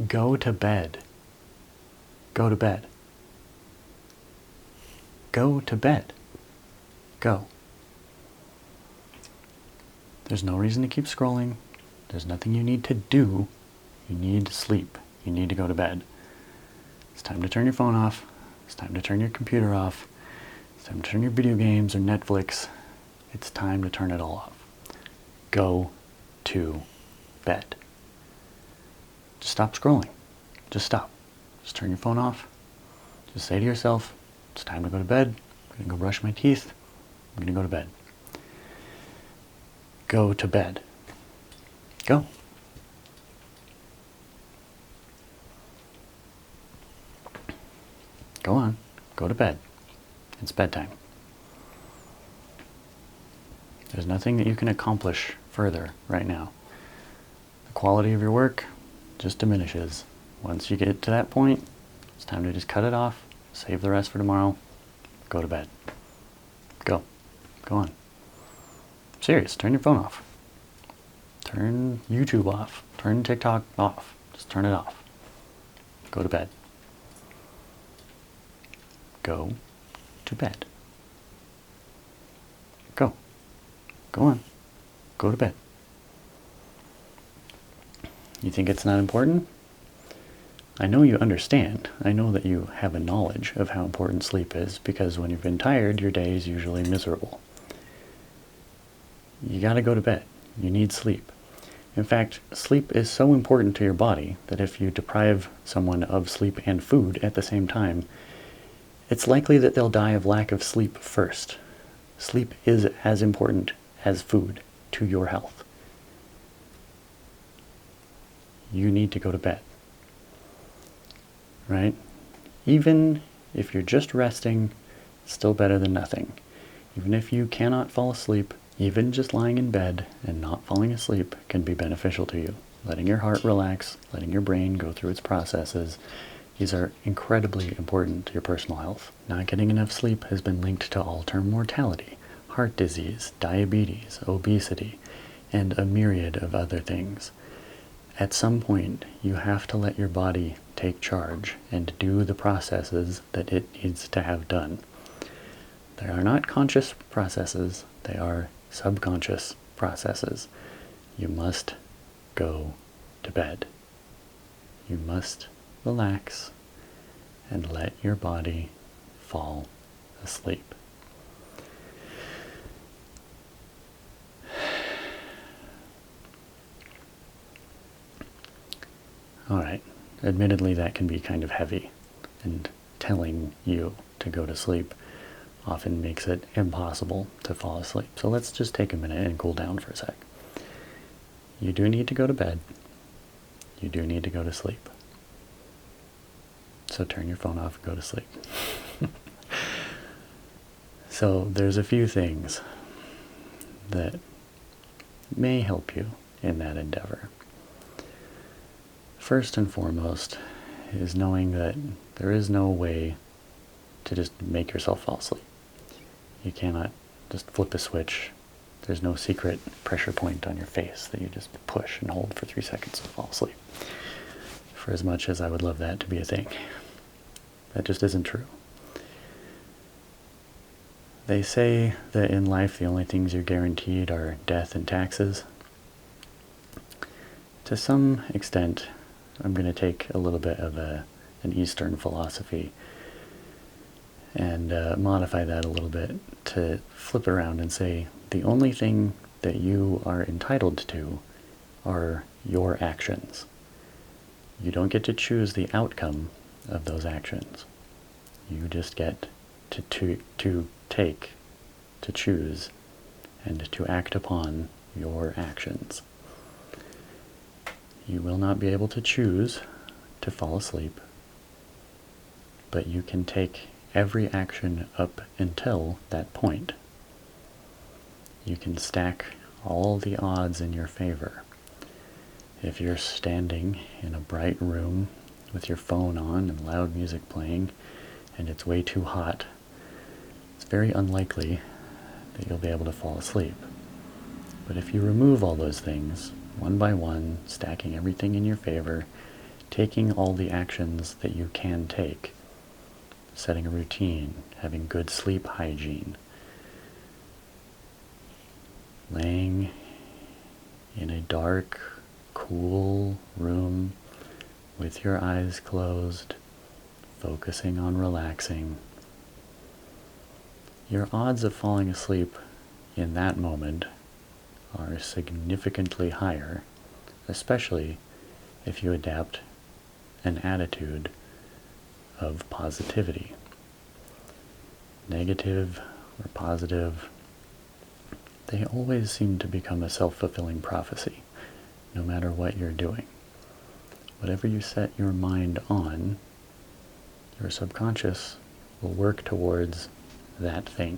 Go to bed. Go to bed. Go to bed. Go. There's no reason to keep scrolling. There's nothing you need to do. You need to sleep. You need to go to bed. It's time to turn your phone off. It's time to turn your computer off. It's time to turn your video games or Netflix. It's time to turn it all off. Go to bed. Just stop scrolling. Just stop. Just turn your phone off. Just say to yourself, it's time to go to bed. I'm going to go brush my teeth. I'm going to go to bed. Go to bed. Go. Go on. Go to bed. It's bedtime. There's nothing that you can accomplish further right now. The quality of your work just diminishes. Once you get to that point, it's time to just cut it off, save the rest for tomorrow, go to bed. Go. Go on. I'm serious. Turn your phone off. Turn YouTube off. Turn TikTok off. Just turn it off. Go to bed. Go to bed. Go. Go on. Go to bed. You think it's not important? I know you understand. I know that you have a knowledge of how important sleep is, because when you've been tired, your day is usually miserable. You gotta go to bed. You need sleep. In fact, sleep is so important to your body that if you deprive someone of sleep and food at the same time, it's likely that they'll die of lack of sleep first. Sleep is as important as food to your health. You need to go to bed. Right? Even if you're just resting, it's still better than nothing. Even if you cannot fall asleep, even just lying in bed and not falling asleep can be beneficial to you. Letting your heart relax, letting your brain go through its processes, these are incredibly important to your personal health. Not getting enough sleep has been linked to all-term mortality, heart disease, diabetes, obesity, and a myriad of other things. At some point, you have to let your body take charge and do the processes that it needs to have done. They are not conscious processes, they are subconscious processes. You must go to bed. You must relax and let your body fall asleep. Alright, admittedly that can be kind of heavy, and telling you to go to sleep often makes it impossible to fall asleep. So let's just take a minute and cool down for a sec. You do need to go to bed. You do need to go to sleep. So turn your phone off and go to sleep. So there's a few things that may help you in that endeavor. First and foremost is knowing that there is no way to just make yourself fall asleep. You cannot just flip a switch. There's no secret pressure point on your face that you just push and hold for 3 seconds to fall asleep. For as much as I would love that to be a thing, that just isn't true. They say that in life the only things you're guaranteed are death and taxes. To some extent, I'm going to take a little bit of an Eastern philosophy and modify that a little bit to flip it around and say the only thing that you are entitled to are your actions. You don't get to choose the outcome of those actions. You just get to take, to choose, and to act upon your actions. You will not be able to choose to fall asleep, but you can take every action up until that point. You can stack all the odds in your favor. If you're standing in a bright room with your phone on and loud music playing, and it's way too hot, it's very unlikely that you'll be able to fall asleep. But if you remove all those things, one by one, stacking everything in your favor, taking all the actions that you can take, setting a routine, having good sleep hygiene, laying in a dark, cool room with your eyes closed, focusing on relaxing, your odds of falling asleep in that moment are significantly higher, especially if you adapt an attitude of positivity. Negative or positive, they always seem to become a self-fulfilling prophecy, no matter what you're doing. Whatever you set your mind on, your subconscious will work towards that thing.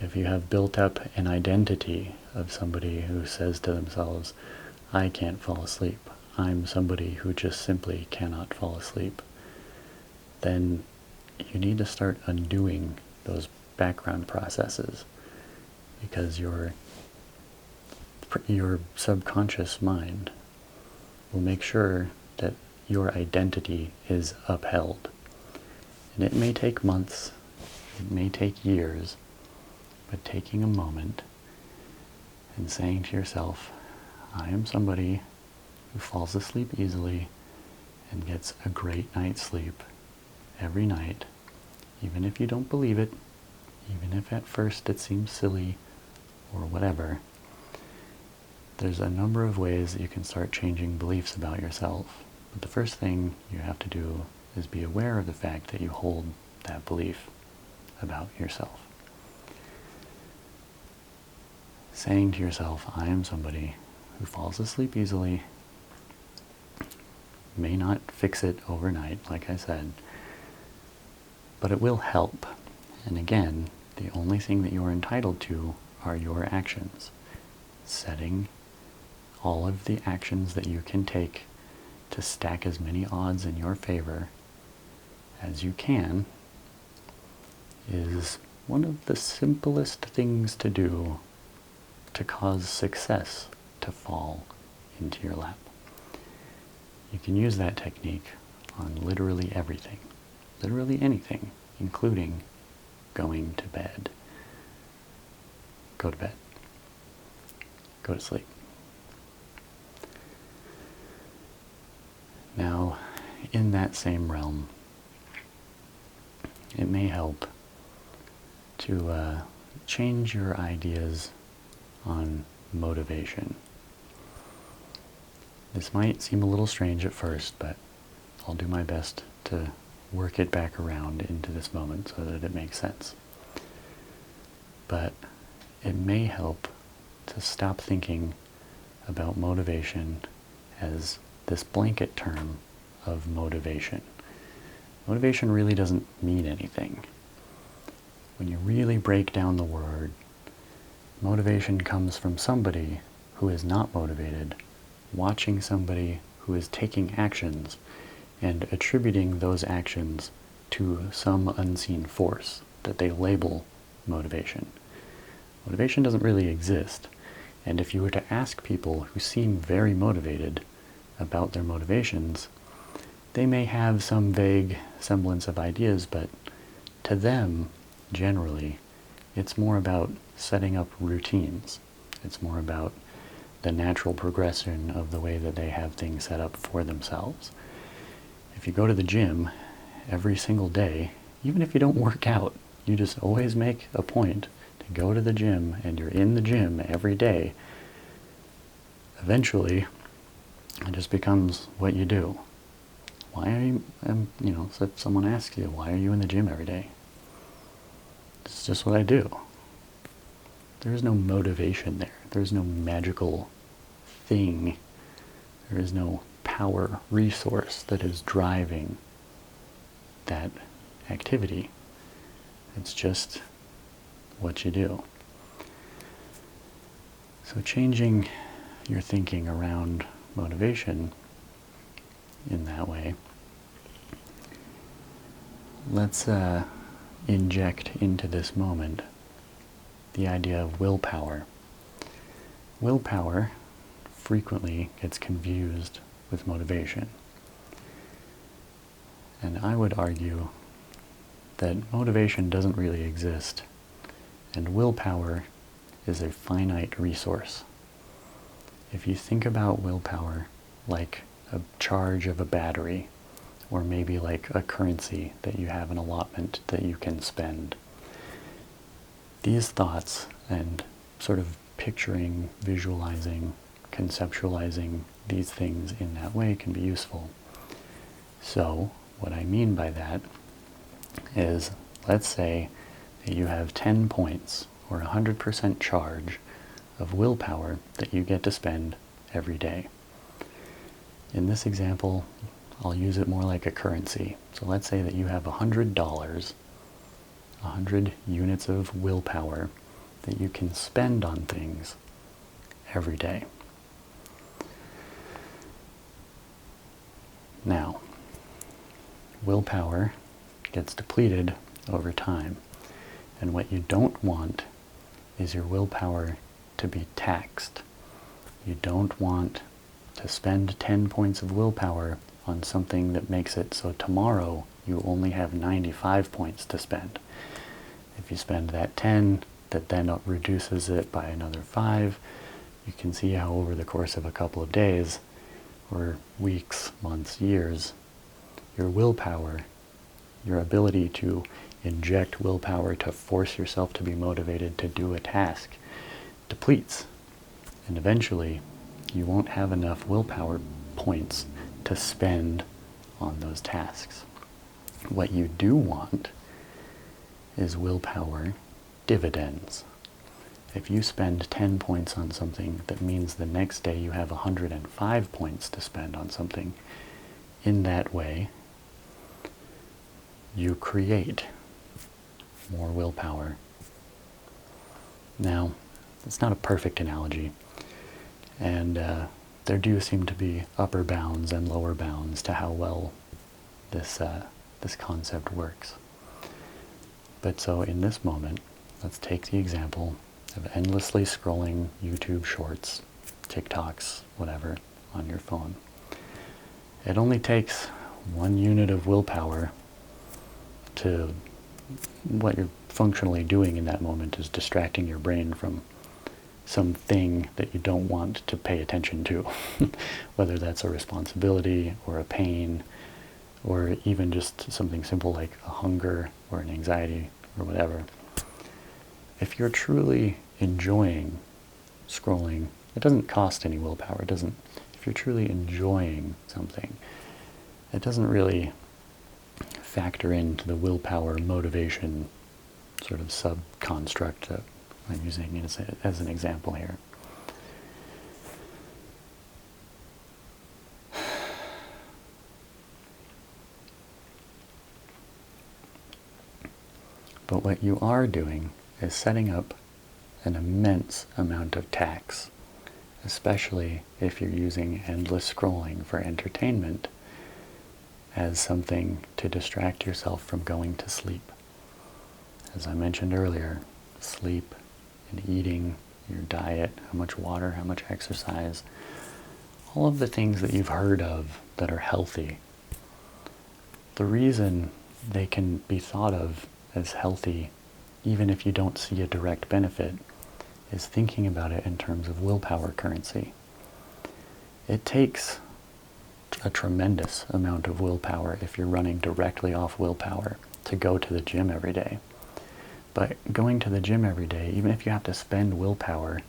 If you have built up an identity of somebody who says to themselves, I can't fall asleep, I'm somebody who just simply cannot fall asleep, then you need to start undoing those background processes, because your subconscious mind will make sure that your identity is upheld. And it may take months, it may take years, but taking a moment and saying to yourself, I am somebody who falls asleep easily and gets a great night's sleep every night, even if you don't believe it, even if at first it seems silly or whatever. There's a number of ways that you can start changing beliefs about yourself. But the first thing you have to do is be aware of the fact that you hold that belief about yourself. Saying to yourself, I am somebody who falls asleep easily, may not fix it overnight, like I said, but it will help. And again, the only thing that you are entitled to are your actions. Setting all of the actions that you can take to stack as many odds in your favor as you can is one of the simplest things to do to cause success to fall into your lap. You can use that technique on literally everything, literally anything, including going to bed. Go to bed. Go to sleep. Now, in that same realm, it may help to change your ideas on motivation. This might seem a little strange at first, but I'll do my best to work it back around into this moment so that it makes sense. But it may help to stop thinking about motivation as this blanket term of motivation. Motivation really doesn't mean anything. When you really break down the word, motivation comes from somebody who is not motivated, watching somebody who is taking actions and attributing those actions to some unseen force that they label motivation. Motivation doesn't really exist, and if you were to ask people who seem very motivated about their motivations, they may have some vague semblance of ideas, but to them, generally, it's more about setting up routines. It's more about the natural progression of the way that they have things set up for themselves. If you go to the gym every single day, even if you don't work out, you just always make a point to go to the gym, and you're in the gym every day, eventually it just becomes what you do. Why are you, so if someone asks you, why are you in the gym every day? It's just what I do. There's no motivation there. There's no magical thing. There is no power resource that is driving that activity. It's just what you do. So changing your thinking around motivation in that way, let's inject into this moment the idea of willpower. Willpower frequently gets confused with motivation. And I would argue that motivation doesn't really exist, and willpower is a finite resource. If you think about willpower like a charge of a battery, or maybe like a currency that you have an allotment that you can spend, these thoughts and sort of picturing, visualizing, conceptualizing these things in that way can be useful. So what I mean by that is, let's say that you have 10 points or 100% charge of willpower that you get to spend every day. In this example, I'll use it more like a currency. So let's say that you have $100, 100 units of willpower that you can spend on things every day. Now, willpower gets depleted over time, and what you don't want is your willpower to be taxed. You don't want to spend 10 points of willpower on something that makes it so tomorrow you only have 95 points to spend. If you spend that 10, that then reduces it by another 5, you can see how over the course of a couple of days, or weeks, months, years, your willpower, your ability to inject willpower to force yourself to be motivated to do a task, depletes. And eventually, you won't have enough willpower points to spend on those tasks. What you do want is willpower dividends. If you spend 10 points on something, that means the next day you have 105 points to spend on something. In that way, you create more willpower. Now, it's not a perfect analogy, and there do seem to be upper bounds and lower bounds to how well this concept works. But so in this moment, let's take the example of endlessly scrolling YouTube shorts, TikToks, whatever, on your phone. It only takes 1 unit of willpower to, what you're functionally doing in that moment is distracting your brain from something that you don't want to pay attention to, whether that's a responsibility or a pain, or even just something simple like a hunger or an anxiety or whatever. If you're truly enjoying scrolling, it doesn't cost any willpower. If you're truly enjoying something, it doesn't really factor into the willpower motivation sort of sub-construct that I'm using as an example here. But what you are doing is setting up an immense amount of tax, especially if you're using endless scrolling for entertainment as something to distract yourself from going to sleep. As I mentioned earlier, sleep and eating, your diet, how much water, how much exercise, all of the things that you've heard of that are healthy. The reason they can be thought of as healthy, even if you don't see a direct benefit, is thinking about it in terms of willpower currency. It takes a tremendous amount of willpower if you're running directly off willpower to go to the gym every day. But going to the gym every day, even if you have to spend willpower,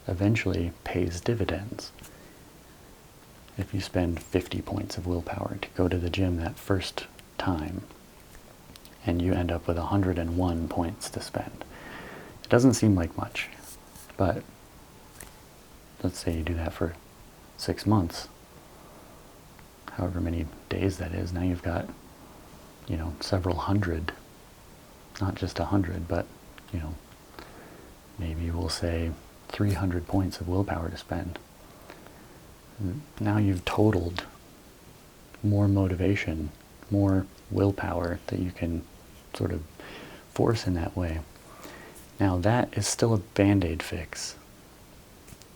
eventually pays dividends. If you spend 50 points of willpower to go to the gym that first time, and you end up with 101 points to spend. It doesn't seem like much, but let's say you do that for 6 months, however many days that is. Now you've got, several hundred, not just 100, but, maybe we'll say 300 points of willpower to spend. Now you've totaled more motivation, more willpower that you can sort of force in that way. Now that is still a band-aid fix.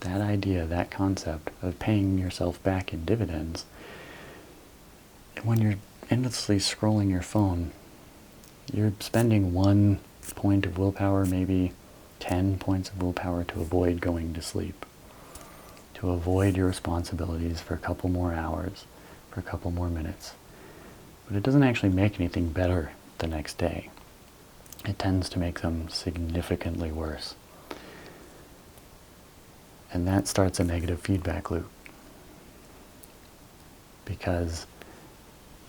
That idea, that concept of paying yourself back in dividends, when you're endlessly scrolling your phone, you're spending 1 point of willpower, maybe 10 points of willpower to avoid going to sleep, to avoid your responsibilities for a couple more hours, for a couple more minutes. But it doesn't actually make anything better the next day. It tends to make them significantly worse. And that starts a negative feedback loop, because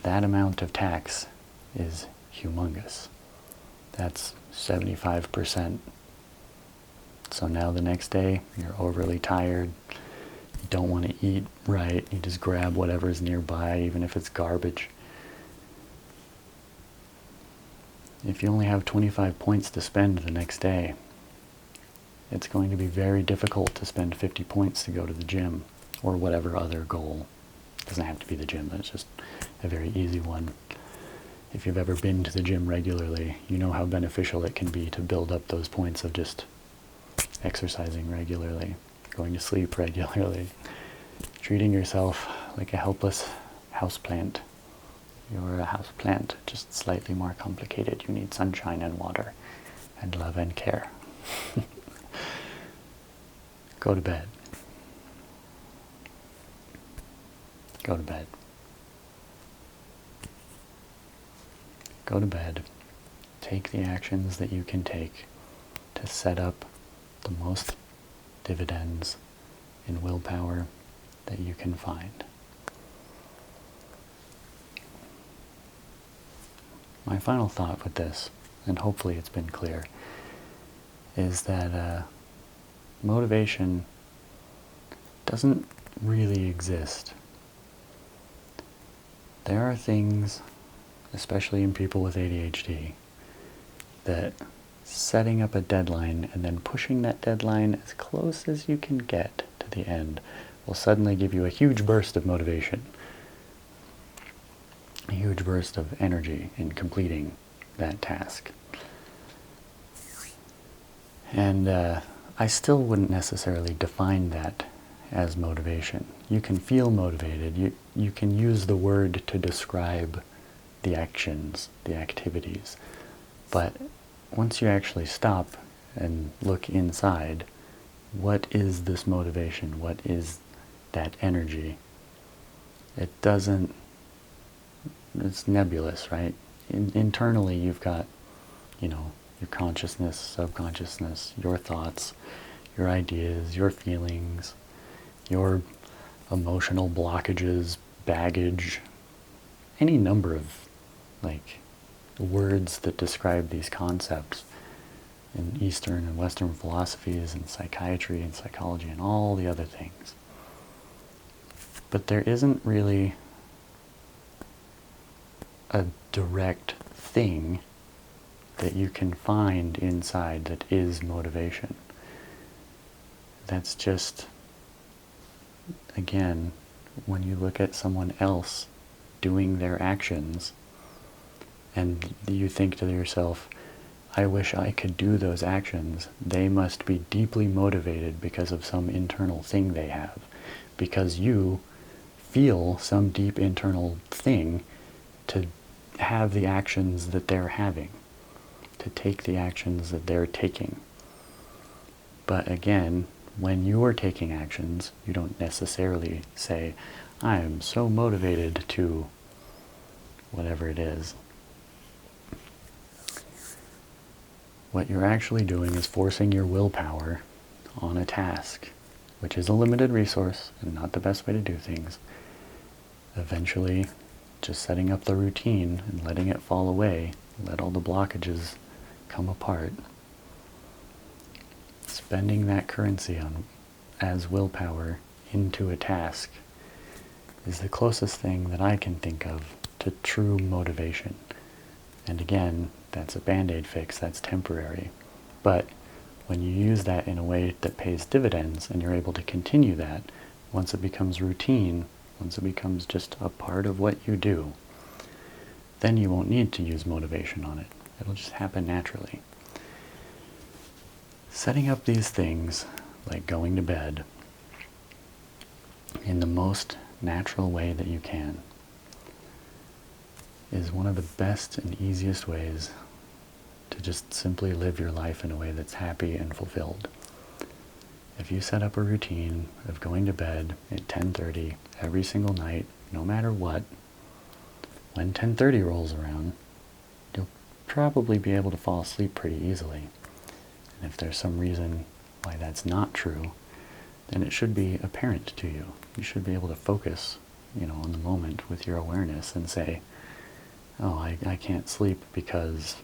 that amount of tax is humongous. That's 75%. So now the next day, you're overly tired, you don't want to eat right, you just grab whatever's nearby, even if it's garbage. If you only have 25 points to spend the next day, it's going to be very difficult to spend 50 points to go to the gym, or whatever other goal. It doesn't have to be the gym, it's just a very easy one. If you've ever been to the gym regularly, you know how beneficial it can be to build up those points of just exercising regularly, going to sleep regularly, treating yourself like a helpless houseplant. You're a houseplant, just slightly more complicated. You need sunshine and water and love and care. Go to bed. Go to bed. Go to bed. Take the actions that you can take to set up the most dividends in willpower that you can find. My final thought with this, and hopefully it's been clear, is that motivation doesn't really exist. There are things, especially in people with ADHD, that setting up a deadline and then pushing that deadline as close as you can get to the end will suddenly give you a huge burst of motivation, a huge burst of energy in completing that task. And I still wouldn't necessarily define that as motivation. You can feel motivated. You can use the word to describe the actions, the activities. But once you actually stop and look inside, what is this motivation? What is that energy? It's nebulous, right? Internally you've got, your consciousness, subconsciousness, your thoughts, your ideas, your feelings, your emotional blockages, baggage, any number of words that describe these concepts in Eastern and Western philosophies and psychiatry and psychology and all the other things. But there isn't really a direct thing that you can find inside that is motivation. That's just, again, when you look at someone else doing their actions and you think to yourself, I wish I could do those actions. They must be deeply motivated because of some internal thing they have. Because you feel some deep internal thing to have the actions that they're having, to take the actions that they're taking. But again, when you're taking actions, you don't necessarily say, I am so motivated to whatever it is. What you're actually doing is forcing your willpower on a task, which is a limited resource and not the best way to do things. Eventually, just setting up the routine and letting it fall away, let all the blockages come apart. Spending that currency as willpower into a task is the closest thing that I can think of to true motivation. And again, that's a band-aid fix, that's temporary. But when you use that in a way that pays dividends and you're able to continue that, once it becomes routine, once it becomes just a part of what you do, then you won't need to use motivation on it. It'll just happen naturally. Setting up these things, like going to bed, in the most natural way that you can, is one of the best and easiest ways to just simply live your life in a way that's happy and fulfilled. If you set up a routine of going to bed at 10:30 every single night, no matter what, when 10:30 rolls around, you'll probably be able to fall asleep pretty easily. And if there's some reason why that's not true, then it should be apparent to you. You should be able to focus, on the moment with your awareness and say, oh, I can't sleep because,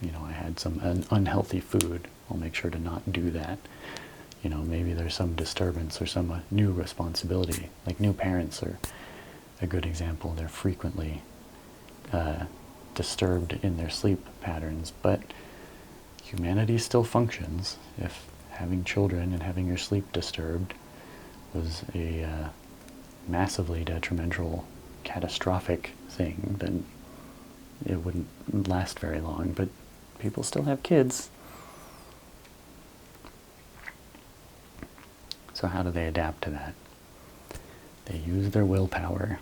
I had some unhealthy food. I'll make sure to not do that. Maybe there's some disturbance or some new responsibility. Like new parents are a good example. They're frequently disturbed in their sleep patterns, but humanity still functions. If having children and having your sleep disturbed was a massively detrimental, catastrophic thing, then it wouldn't last very long. But people still have kids. So how do they adapt to that? They use their willpower,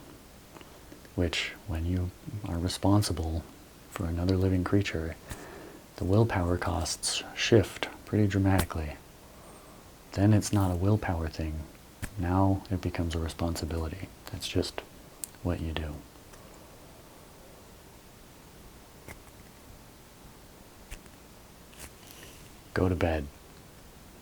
which, when you are responsible for another living creature, the willpower costs shift pretty dramatically. Then it's not a willpower thing. Now it becomes a responsibility. That's just what you do. Go to bed.